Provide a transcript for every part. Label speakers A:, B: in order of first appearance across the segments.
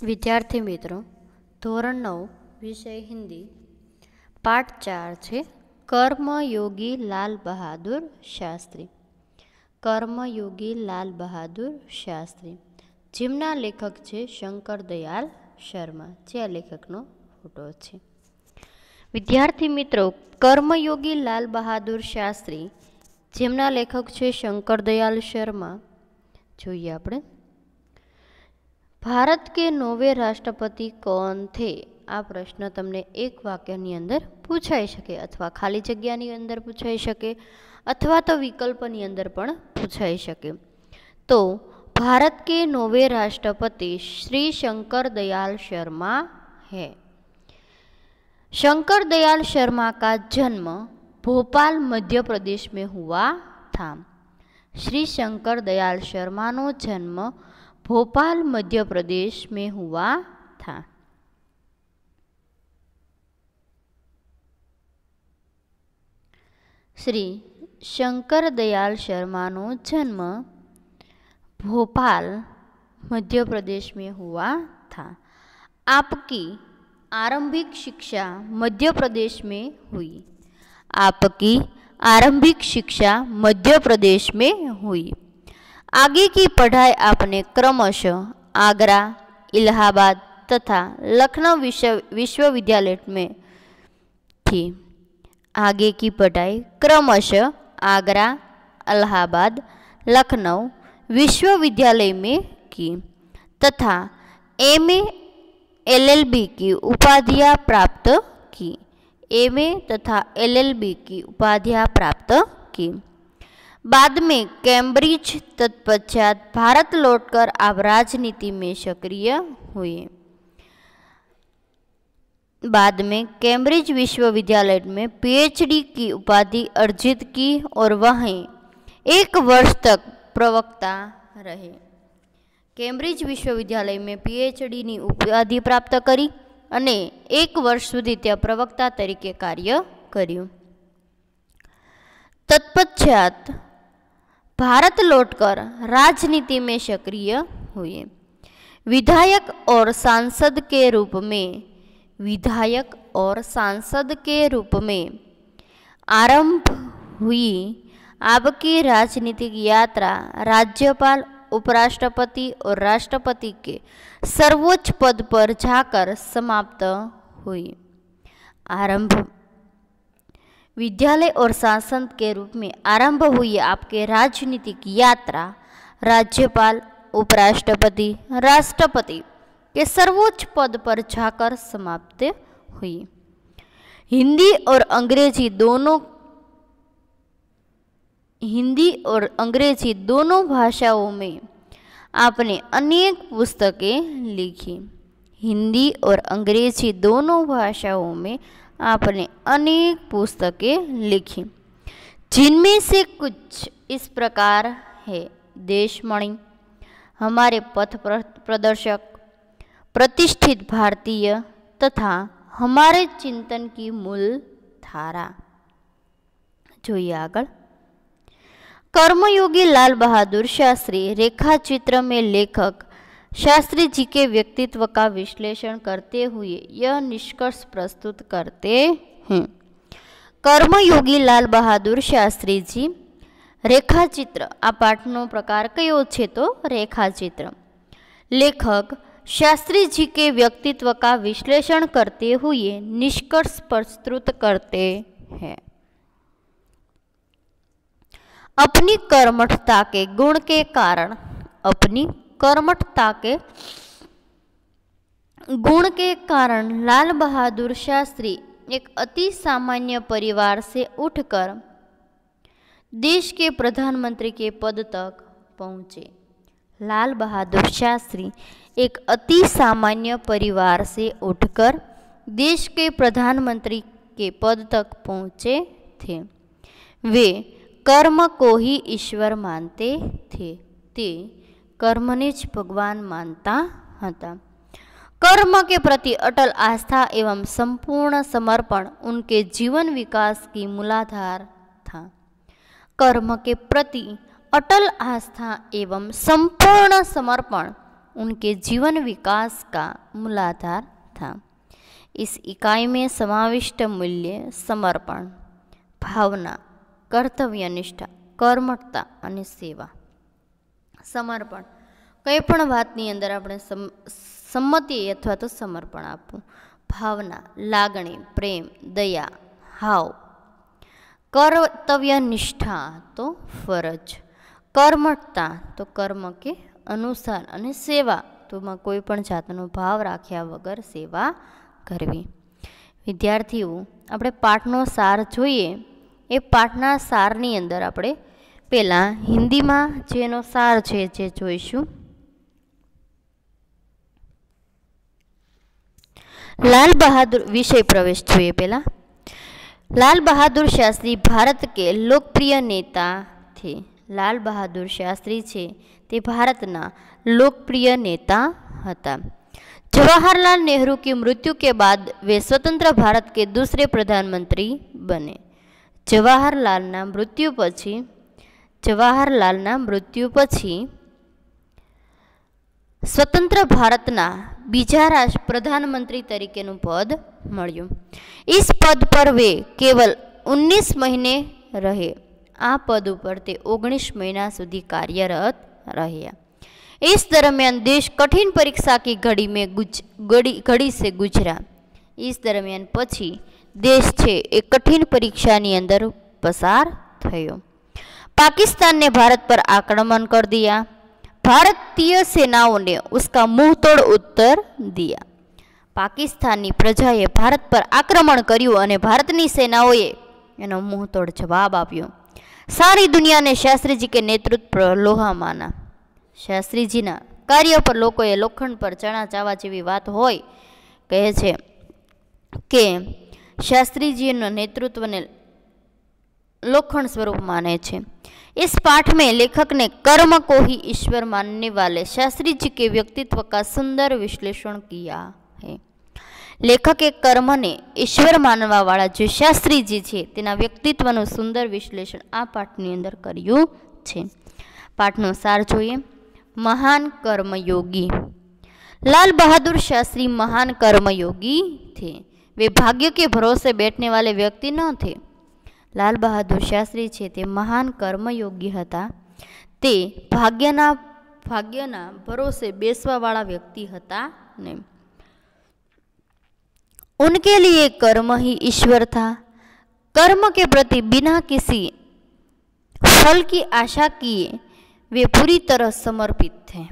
A: विद्यार्थी मित्रों, धोरण 9 विषय हिंदी पाठ 4 है कर्मयोगी लाल बहादुर शास्त्री। कर्मयोगी लाल बहादुर शास्त्री જેમના લેખક છે શંકર દયાલ શર્મા, જે આ લેખકનો ફોટો છે। વિદ્યાર્થી મિત્રો, કર્મયોગી લાલ બહાદુર શાસ્ત્રી જેમના લેખક છે શંકર દયાલ શર્મા, જોઈએ આપણે। भारत के नौवे राष्ट्रपति कौन थे? आ प्रश्न तमने एक वाक्यनी अंदर पूछाई शके अथवा खाली जग्यानी अंदर पूछाई शके अथवा तो विकल्पनी अंदर पण पूछाई शके। तो भारत के नौवे राष्ट्रपति श्री शंकर दयाल शर्मा है। शंकर दयाल शर्मा का जन्म भोपाल मध्य प्रदेश में हुआ था। श्री शंकर दयाल शर्मा नो जन्म भोपाल मध्य प्रदेश में हुआ था। श्री शंकर दयाल शर्मा नो जन्म भोपाल मध्य प्रदेश में हुआ था। आपकी आरंभिक शिक्षा मध्य प्रदेश में हुई। आपकी आरंभिक शिक्षा मध्य प्रदेश में हुई। आगे की पढ़ाई आपने क्रमशः आगरा, इलाहाबाद तथा लखनऊ विश्वविद्यालय में थी। आगे की पढ़ाई क्रमशः आगरा, इलाहाबाद, लखनऊ विश्वविद्यालय में की तथा एमए एलएलबी की उपाधियां प्राप्त की। एमए तथा एलएलबी की उपाधियां प्राप्त की। बाद में कैम्ब्रिज, तत्पश्चात भारत लौटकर आप राजनीति में सक्रिय हुए। बाद में कैम्ब्रिज विश्वविद्यालय में पीएचडी की उपाधि अर्जित की और वहीं 1 वर्ष तक प्रवक्ता रहे। कैम्ब्रिज विश्वविद्यालय में पीएचडी ની ઉપાધિ પ્રાપ્ત કરી અને 1 વર્ષ સુધી ત્યાં પ્રવક્તા તરીકે કાર્ય કર્યું। तत्पश्चात भारत लौटकर राजनीति में सक्रिय हुए। विधायक और सांसद के रूप में आरंभ हुई आपकी राजनीतिक यात्रा राज्यपाल, उपराष्ट्रपति और राष्ट्रपति के सर्वोच्च पद पर जाकर समाप्त हुई। आरंभ विद्यालय और सांसद के रूप में आरंभ हुई आपके राजनीतिक यात्रा राज्यपाल, उपराष्ट्रपति, राष्ट्रपति के सर्वोच्च पद पर जाकर समाप्त हुई। हिंदी और अंग्रेजी दोनों भाषाओं में आपने अनेक पुस्तकें लिखी। हिंदी और अंग्रेजी दोनों भाषाओं में आपने अनेक पुस्तकें लिखी, जिनमें से कुछ इस प्रकार है। देशमणि, हमारे पथ प्रदर्शक, प्रतिष्ठित भारतीय तथा हमारे चिंतन की मूल धारा। જોઈએ આગળ। कर्मयोगी लाल बहादुर शास्त्री रेखाचित्र में लेखक शास्त्री जी के व्यक्तित्व का विश्लेषण करते हुए यह निष्कर्ष प्रस्तुत करते हैं। कर्मयोगी लाल बहादुर शास्त्री जी रेखाचित्र, आ पाठनो प्रकार कयो छे तो रेखाचित्र। लेखक शास्त्री जी के व्यक्तित्व का विश्लेषण करते हुए निष्कर्ष प्रस्तुत करते हैं। अपनी कर्मठता के गुण के कारण लाल बहादुर शास्त्री एक अति सामान्य परिवार से उठकर देश के प्रधानमंत्री के पद तक पहुँचे। लाल बहादुर शास्त्री एक अति सामान्य परिवार से उठकर देश के प्रधानमंत्री के पद तक पहुँचे थे। वे कर्म को ही ईश्वर मानते थे। ते कर्मने ज भगवान मानता हता। कर्म के प्रति अटल आस्था एवं संपूर्ण समर्पण उनके जीवन विकास की मूलाधार था। कर्म के प्रति अटल आस्था एवं संपूर्ण समर्पण उनके जीवन विकास का मूलाधार था। इस इकाई में समाविष्ट मूल्य समर्पण, भावना, कर्तव्यनिष्ठा, कर्मठता અને સેવા. સમર્પણ, કંઈ પણ વાતની અંદર આપણે સંમતિ અથવા તો સમર્પણ આપવું. ભાવના, લાગણી, પ્રેમ, દયા, હાવ. કર્તવ્યનિષ્ઠા તો ફરજ, કર્મઠતા તો કર્મ કે અનુસાર, અને સેવા તોમાં કોઈ પણ જાતનો ભાવ રાખ્યા વગર સેવા કરવી. વિદ્યાર્થીઓ, આપણે પાઠનો સાર જોઈએ. એ પાઠના સારની અંદર આપણે પહેલાં હિન્દીમાં જેનો સાર છે જે જોઈશું. लाल बहादुर विषय प्रवेश જોઈએ પહેલા. लाल बहादुर शास्त्री भारत के लोकप्रिय नेता थे. लाल बहादुर शास्त्री છે તે ભારતના લોકપ્રિય નેતા હતા. जवाहरलाल नेहरू की मृत्यु के बाद वे स्वतंत्र भारत के दूसरे प्रधानमंत्री बने. जवाहरलालના મૃત્યુ પછી स्वतंत्र भारतना बीजा प्रधानमंत्री तरीकेનું पद મળ્યું. इस पद पर वे केवल 19 महीने रहे. आ पद पर ते 19 महीना સુધી कार्यरत રહ્યા. इस दरमियान देश कठिन परीक्षा की घड़ी से गुजरा. इस दरमियान પછી देश છે એ कठिन परीक्षाની અંદર પસાર થયો. पाकिस्तान ने भारत पर आक्रमण कर दिया. भारतीय सेनाओं ने उसका मुंहतोड़ उत्तर दिया. पाकिस्तानी प्रजाए भारत पर आक्रमण કર્યું અને ભારતની સેનાઓએ એનો મુંહતોડ જવાબ આપ્યો. सारी दुनिया ने शास्त्री जी के नेतृत्व पर लोहा माना. શાસ્ત્રીજીના કાર્ય પર લોકોએ લોખંડ પર ચણા ચાવા જેવી વાત હોય કહે છે કે શાસ્ત્રીજીના नेतृत्वને लोखंड स्वरूप माने छे. इस पाठ में लेखक ने कर्म को ही ईश्वर मानने वाले शास्त्री जी के व्यक्तित्व का सुंदर विश्लेषण किया है. लेखके कर्म ने ईश्वर मानवा वाला जो शास्त्री जी छे तेना व्यक्तित्वનું સુંદર વિશ્લેષણ આ પાઠની અંદર કર્યું છે. પાઠનો સાર જોઈએ. महान कर्मयोगी. लाल बहादुर शास्त्री महान कर्मयोगी थे. वे भाग्य के भरोसे बैठने वाले व्यक्ति न थे. लाल बहादुर शास्त्री છે તે મહાન કર્મયોગી હતા. તે ભાગ્યના ભરોસે બેસવાવાળા વ્યક્તિ હતા ને. उनके लिए कर्म ही ईश्वर था. कर्म के प्रति बिना किसी फल की आशा किए वे पूरी तरह समर्पित थे.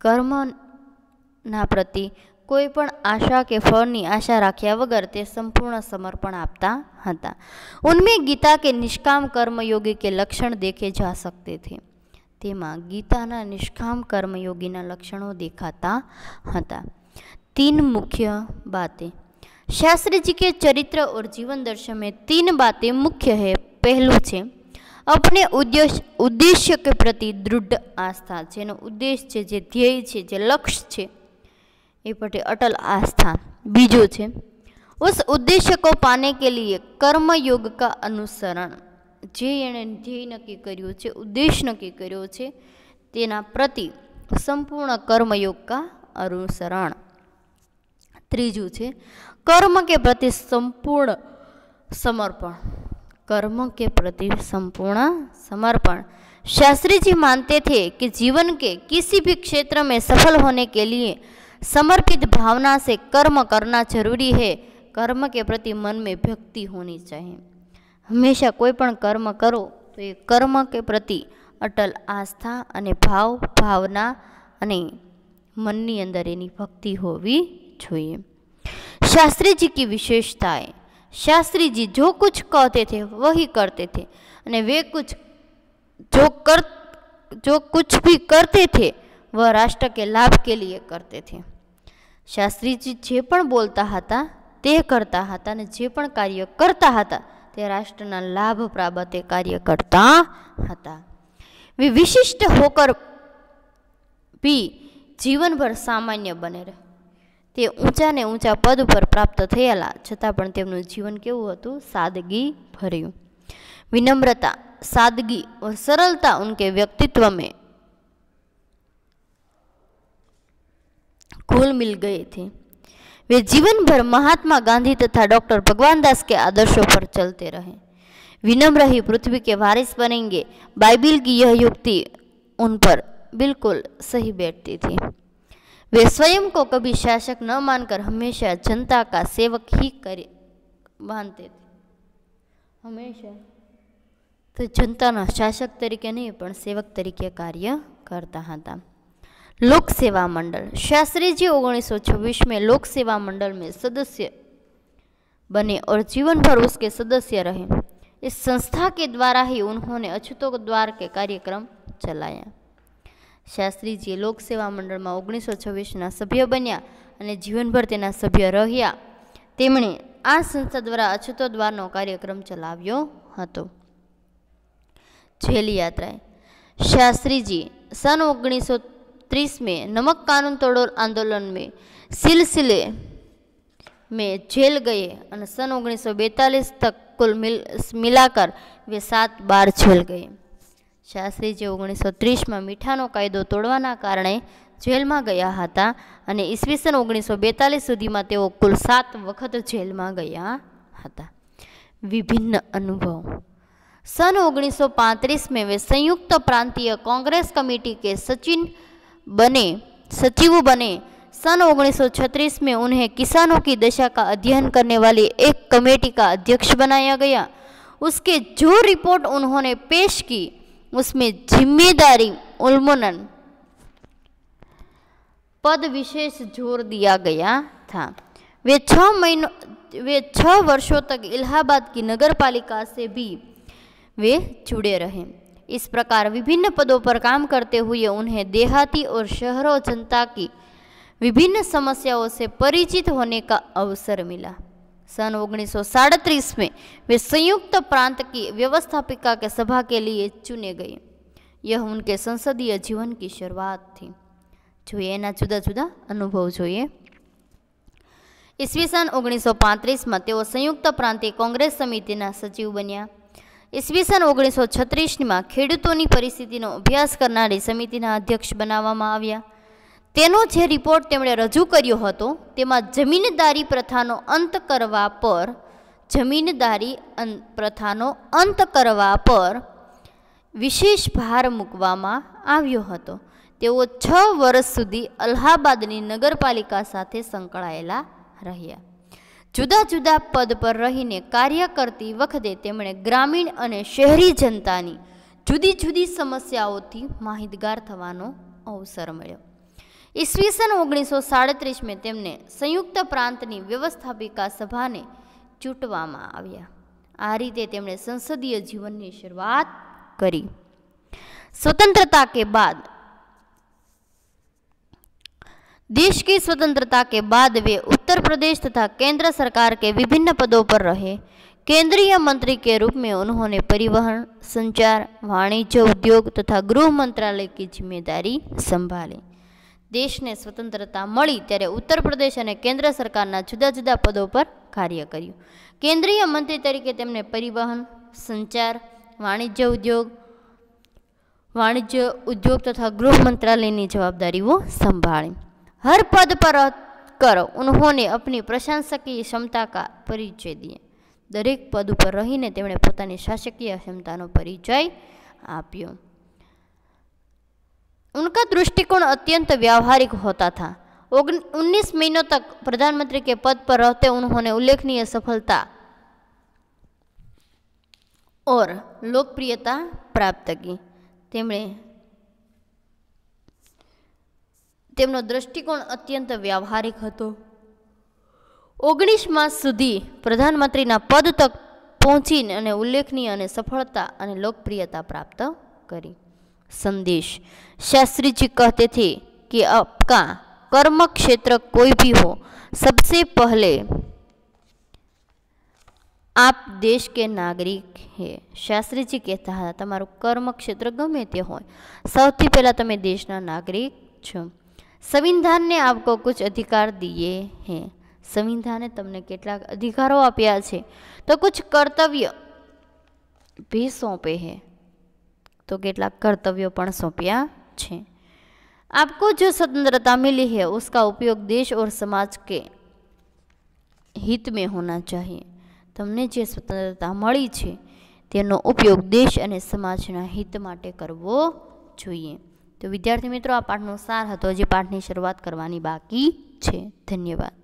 A: कर्मना प्रति કોઈ પણ આશા કે ફળની આશા રાખ્યા વગર તે સંપૂર્ણ સમર્પણ આપતા હતા. उनमें गीता के निष्काम कर्मयोगी के लक्षण देखे जा सकते थे. તેમાં ગીતાના નિષ્કામ કર્મયોગીના લક્ષણો દેખાતા હતા. 3 मुख्य बातें. शास्त्री जी के चरित्र और जीवन दर्शन में 3 बातें मुख्य है. पहलू છે अपने उद्देश्य के प्रति दृढ़ आस्था. જેનો ઉદ્દેશ છે, જે ધ્યેય છે, જે લક્ષ્ય છે એ पर अटल आस्था. बीजो है उस उद्देश्य को पाने के लिए कर्मयोग का अनुसरण. जे एणे ध्येय नक्की कर्यो छे, उद्देश्य नक्की कर्यो छे तेना प्रति संपूर्ण कर्मयोग का अनुसरण. त्रीजू है कर्म के प्रति संपूर्ण समर्पण. कर्म के प्रति संपूर्ण समर्पण. शास्त्री जी मानते थे कि जीवन के किसी भी क्षेत्र में सफल होने के लिए समर्पित भावना से कर्म करना जरूरी है. कर्म के प्रति मन में भक्ति होनी चाहिए. हमेशा कोई पण कर्म करो तो ये कर्म के प्रति अटल आस्था अने भावना अने मननी अंदर एनी भक्ति होवी જોઈએ. शास्त्री जी की विशेषताएं. शास्त्री जी जो कुछ कहते थे वही करते थे अने वे जो कुछ भी करते थे वह राष्ट्र के लाभ के लिए करते थे. शास्त्री जी जे पण बोलता हता ते करता हता ने जे पण कार्य करता हता ते राष्ट्रना लाभ प्राप्ते कार्य करता हता. वे विशिष्ट होकर भी जीवन भर सामान्य बने रहे. તે ઊંચા ને ઊંચા પદ પર પ્રાપ્ત થયેલા છતાં પણ તેમનું જીવન કેવું હતું? સાદગી ભર્યું. विनम्रता, सादगी और सरलता उनके व्यक्तित्व में घुल मिल गए थे। वे जीवन भर महात्मा गांधी तथा डॉक्टर भगवान दास के आदर्शों पर चलते रहे। विनम्र ही पृथ्वी के वारिस बनेंगे, बाइबिल की यह युक्ति उन पर बिल्कुल सही बैठती थी। वे स्वयं को कभी शासक न मानकर हमेशा जनता का सेवक ही मानते थे। हमेशा तो जनताना शासक तरीके नहीं पण सेवक तरीके कार्य करता હતા। लोक सेवा मंडल। शास्त्री जी 1926 में लोक सेवा मंडल में सदस्य बने और जीवन भर उसके सदस्य रहे। इस संस्था के द्वारा ही उन्होंने अछूतोद्वार के कार्यक्रम चलाया। शास्त्री जी लोक सेवा मंडल में 1926 सभ्य बन्या અને જીવનભર તેના સભ્ય રહ્યા। તેમણે આ સંસ્થા દ્વારા અછૂતોદ્વારનો કાર્યક્રમ ચલાવ્યો હતો। जेल यात्राएं। शास्त्री जी सन 1930 में नमक कानून तोड़ो आंदोलन में सिलसिले में जेल गए और सन 1942 तक कुल मिलाकर वे 7 बार जेल गए। शास्त्री जी 1930 में मीठानो कायदो तोड़वाना कारणे जेल में गया हता अने ईस्वीसन 1942 सुधी में तेओ कुल 7 वखत जेल में गया हता। विभिन्न अनुभव। सन 1935 में वे संयुक्त प्रांतीय कांग्रेस कमेटी के सचिव बने। सन 1936 में उन्हें किसानों की दशा का अध्ययन करने वाली एक कमेटी का अध्यक्ष बनाया गया। उसके जो रिपोर्ट उन्होंने पेश की उसमें जिम्मेदारी उल्मुनन पद विशेष जोर दिया गया था। वे 6 वर्षों तक इलाहाबाद की नगर पालिका से भी वे जुड़े रहे। इस प्रकार विभिन्न पदों पर काम करते हुए उन्हें देहाती और शहरों जनता की विभिन्न समस्याओं से परिचित होने का अवसर मिला। सन 1937 में वे संयुक्त प्रांत की व्यवस्थापिका के सभा के लिए चुने गए। यह उनके संसदीय जीवन की शुरुआत थी। જોઈએ એના જુદા જુદા અનુભવ જોઈએ। ઈસવીસન 1935 માં તેઓ સંયુક્ત પ્રાંતીય કોંગ્રેસ સમિતિના સચિવ બન્યા। ઈસવીસન 1936 માં ખેડૂતોની પરિસ્થિતિનો અભ્યાસ કરનારી સમિતિના અધ્યક્ષ બનાવવામાં આવ્યા। તેનો જે રિપોર્ટ તેમણે રજૂ કર્યો હતો તેમાં જમીનદારી પ્રથાનો અંત કરવા પર વિશેષ ભાર મૂકવામાં આવ્યો હતો। તેઓ 6 વર્ષ સુધી અલ્હાબાદની નગરપાલિકા સાથે સંકળાયેલા રહ્યા। જુદા જુદા પદ પર રહીને કાર્ય કરતી વખતે તેમણે ગ્રામીણ અને શહેરી જનતાની જુદી જુદી સમસ્યાઓથી માહિતગાર થવાનો અવસર મળ્યો। ઈસવીસન 1937 में તેમને સંયુક્ત પ્રાંતની વ્યવસ્થાપિકા સભાને ચૂંટવામાં આવ્યા। આ રીતે તેમણે સંસદીય જીવનની શરૂઆત કરી। स्वतंत्रता के बाद देश की स्वतंत्रता के बाद वे उत्तर प्रदेश तथा केंद्र सरकार के विभिन्न पदों पर रहे। केंद्रीय मंत्री के रूप में उन्होंने परिवहन, संचार, वाणिज्य, उद्योग तथा गृह मंत्रालय की जिम्मेदारी संभाली। देश ने स्वतंत्रता मળી ત્યારે उत्तर प्रदेश और केंद्र सरकारना जुदा जुदा पदों पर कार्य कर्યું। केंद्रीय मंत्री तरीके तेमणे परिवहन, संचार, वाणिज्य उद्योग तथा गृह मंत्रालय की जवाबदारीओ संभाળી। हर पद पर कर उन्होंने अपनी प्रशंसकीय क्षमता का परिचय दिए। दरेक पद पर रहीने तेमणे पोतानी शासकीय क्षमतानो परिचय आप्यो। उनका दृष्टिकोण अत्यंत व्यावहारिक होता था। 19 महीनों तक प्रधानमंत्री के पद पर रहते उन्होंने उल्लेखनीय सफलता और लोकप्रियता प्राप्त की। તેમનો દૃષ્ટિકોણ અત્યંત વ્યાવહારિક હતો। 19 માસ સુધી પ્રધાનમંત્રીના પદ તક પહોંચીને અને ઉલ્લેખનીય અને સફળતા અને લોકપ્રિયતા પ્રાપ્ત કરી। संदेश। शास्त्री जी कहते थे कि आपका कर्म क्षेत्र कोई भी हो, सबसे पहले आप देश के नागरिक हैं। शास्त्री जी कहता था तमारू कर्म क्षेत्र गमे ते होय, सौथी पहला तमे देशना नागरिक छो। संविधान ने आपको कुछ अधिकार दिए हैं। संविधान ने तमने केटलाक अधिकारों आप्या छे, तो कुछ कर्तव्य भी सौंपे हैं, तो केटलाक कर्तव्यों पण सौंप्या छे। आपको जो स्वतंत्रता मिली है उसका उपयोग देश और समाज के हित में होना चाहिए। તમને જે સ્વતંત્રતા મળી છે તેનો ઉપયોગ દેશ અને સમાજના હિત માટે કરવો જોઈએ। તો વિદ્યાર્થી મિત્રો, આ પાઠનો સાર હતો। હજી પાઠની શરૂઆત કરવાની બાકી છે। ધન્યવાદ।